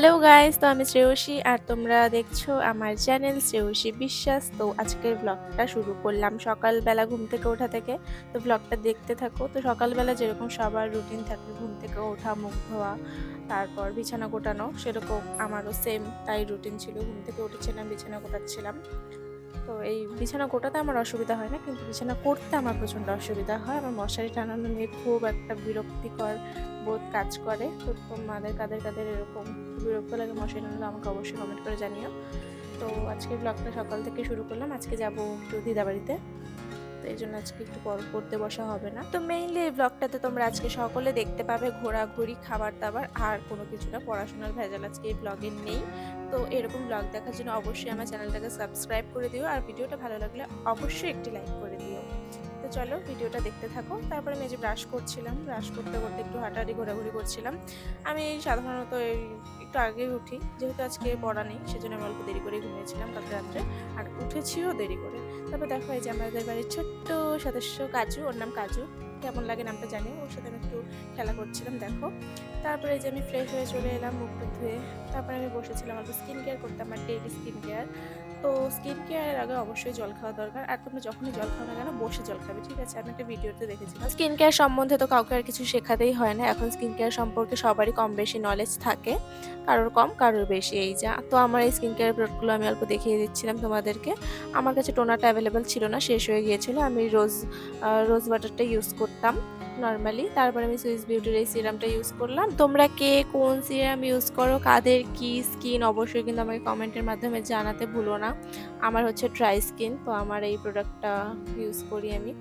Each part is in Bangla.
হ্যালো গাইস, তো আমি শ্রেয়সী আর তোমরা দেখছো আমার চ্যানেল শ্রেয়সী বিশ্বাস। তো আজকের ব্লগটা শুরু করলাম সকালবেলা ঘুম থেকে ওঠা থেকে। তো ব্লগটা দেখতে থাকো। তো সকালবেলা যেরকম সবার রুটিন থাকে, ঘুম থেকে ওঠা, মুখ ধোয়া, তারপর বিছানা গোটানো, সেরকম আমারও সেম তাই রুটিন ছিল। ঘুম থেকে উঠেছিলাম, বিছানা গোটাচ্ছিলাম। তো এই বিছানা গোটাতে আমার অসুবিধা হয় না, কিন্তু বিছানা করতে আমার প্রচণ্ড অসুবিধা হয়। আমার মশারি টানানো নিয়ে খুব একটা বিরক্তিকর বোধ কাজ করে। তো তোমাদের কাদের কাদের এরকম বিরক্ত লাগে মশারি টানালে আমাকে অবশ্যই কমেন্ট করে জানিও। তো আজকে ব্লগটা সকাল থেকে শুরু করলাম। আজকে যাবো একটু দিদাবাড়িতে, তো এই জন্য আজকে একটু পড়তে বসা হবে না। তো মেইনলি এই ব্লগটাতে তোমরা আজকে সকলে দেখতে পাবে ঘোরাঘুরি, খাবার দাবার, আর কোনো কিছু না। পড়াশোনার ভেজাল আজকে এই ব্লগে নেই। তো এরকম ব্লগ দেখার জন্য অবশ্যই আমার চ্যানেলটাকে সাবস্ক্রাইব করে দিও, আর ভিডিওটা ভালো লাগলে অবশ্যই একটি লাইক করে দিও। তো চলো ভিডিওটা দেখতে থাকো। তারপরে আমি এই যে ব্রাশ করছিলাম, ব্রাশ করতে করতে একটু হাঁটাহাঁটি ঘোরাঘুরি করছিলাম। আমি সাধারণত একটু আগেই উঠি, যেহেতু আজকে পড়া নেই সেজন্য আমি অল্প দেরি করে ঘুমিয়েছিলাম কালকে রাত্রে, আর উঠেছিও দেরি করে। তারপর দেখো এই যে আমাদের বাড়ির ছোট্ট সদস্য কাজু, ওর নাম কাজু, কেমন লাগে নামটা জানি, ওর সাথে আমি একটু খেলা করছিলাম দেখো। তারপরে এই যে আমি ফ্রেশ হয়ে চলে এলাম মুখ টুখ ধুয়ে। তারপরে আমি বসেছিলাম অল্প স্কিন কেয়ার করতে, আমার ডেইলি স্কিন কেয়ার। তো স্কিন কেয়ারের আগে অবশ্যই জল খাওয়া দরকার, আর তোমরা যখনই জল খাও না কেন বসে জল খাবে, ঠিক আছে? আমি একটা ভিডিওতে দেখেছিলাম। স্কিন কেয়ার সম্বন্ধে তো কাউকে আর কিছু শেখাতেই হয় না, এখন স্কিন কেয়ার সম্পর্কে সবারই কম বেশি নলেজ থাকে, কারোর কম কারোর বেশি। এই যা, তো আমার এই স্কিন কেয়ার প্রোডাক্টগুলো আমি অল্প দেখিয়ে দিচ্ছিলাম তোমাদেরকে। আমার কাছে টোনারটা অ্যাভেলেবেল ছিল না, শেষ হয়ে গিয়েছিল। আমি রোজ ওয়াটারটা ইউজ করতাম নর্মালি। তারপরে আমি সুইস বিউটির এই সিরামটা ইউজ করলাম। তোমরা কে কোন সিরাম ইউজ করো, কাদের কি স্কিন, অবশ্যই কিন্তু আমাকে কমেন্টের মাধ্যমে জানাতে ভুলো না। আমার হচ্ছে ড্রাই স্কিন, তো আমার এই প্রোডাক্টটা ইউজ করি আমি।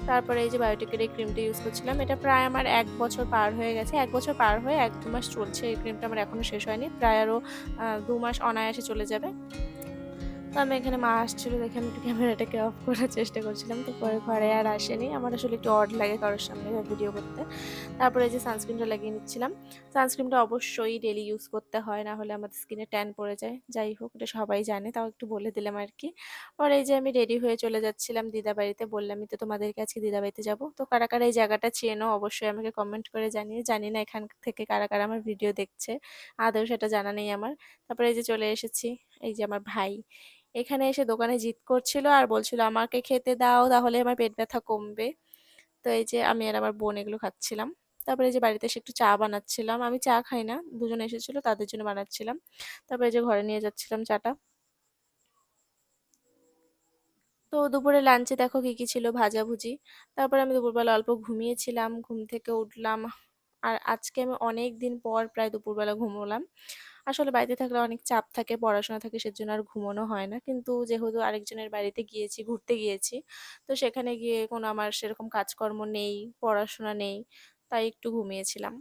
তারপরে এই যে বায়োটিকের এই ক্রিমটা ইউজ করছিলাম, এটা প্রায় আমার 1 বছর পার হয়ে গেছে। 1 বছর পার হয়ে 1-2 মাস চলছে, এই ক্রিমটা আমার এখনও শেষ হয়নি, প্রায় আরও 2 মাস অনায়াসে চলে যাবে। তো আমি এখানে মা আসছিল দেখে আমি একটু ক্যামেরাটাকে অফ করার চেষ্টা করছিলাম, তো পরে ঘরে আর আসেনি। আমার আসলে একটু অড লাগে কারোর সামনে ভিডিও করতে। তারপরে এই যে সানস্ক্রিনটা লাগিয়ে নিচ্ছিলাম। সানস্ক্রিনটা অবশ্যই ডেলি ইউজ করতে হয়, না হলে আমাদের স্কিনে ট্যান পড়ে যায়। যাই হোক, এটা সবাই জানে, তাও একটু বলে দিলাম আর কি। পরে এই যে আমি রেডি হয়ে চলে যাচ্ছিলাম দিদাবাড়িতে। বললামই তো তোমাদেরকে আজকে দিদাবাড়িতে যাবো। তো কারা কারা এই জায়গাটা চেনো অবশ্যই আমাকে কমেন্ট করে জানিয়ে। জানি না এখান থেকে কারা কারা আমার ভিডিও দেখছে, আদৌ সেটা জানা নেই আমার। তারপরে এই যে চলে এসেছি, এই যে আমার ভাই এখানে এসে দোকানে জিদ করছিল আর বলছিল আমাকে খেতে দাও, তাহলে আমার পেট ব্যথা কমবে। তো এই যে আমি আর আমার বোন এগুলো খাচ্ছিলাম। তারপরে এই যে বাড়িতে এসে একটু চা বানাচ্ছিলাম। আমি চা খাই না, দুজন এসেছিল তাদের জন্য বানাচ্ছিলাম। তারপরে এই যে ঘরে নিয়ে যাচ্ছিলাম চাটা। তো দুপুরে লাঞ্চে দেখো কি কি ছিল, ভাজাভুজি। তারপরে আমি দুপুরবেলা অল্প ঘুমিয়েছিলাম, ঘুম থেকে উঠলাম। আর আজকে আমি অনেক দিন পর প্রায় দুপুরবেলা ঘুমোলাম। আসলে বাড়িতে থাকলে অনেক চাপ থাকে, পড়াশোনা থাকে, সেজন্য আর ঘুমানো হয় না। কিন্তু যেহেতু আরেকজনের বাড়িতে গিয়েছি, ঘুরতে গিয়েছি, তো সেখানে গিয়ে কোনো আমার সেরকম কাজকর্ম নেই, পড়াশোনা নেই, তাই একটু ঘুমিয়েছিলাম।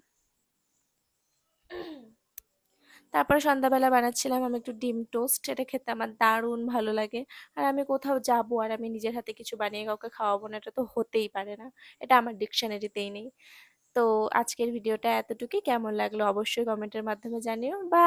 তারপরে সন্ধ্যাবেলা বানাচ্ছিলাম আমি একটু ডিম টোস্ট, এটা খেতে আমার দারুণ ভালো লাগে। আর আমি কোথাও যাব আর আমি নিজের হাতে কিছু বানিয়ে কাউকে খাওয়াবো না, এটা তো হতেই পারে না, এটা আমার ডিকশনারিতেই নেই। তো আজকের ভিডিওটা এতটুকুই, কেমন লাগলো অবশ্যই কমেন্টের মাধ্যমে জানিও। বা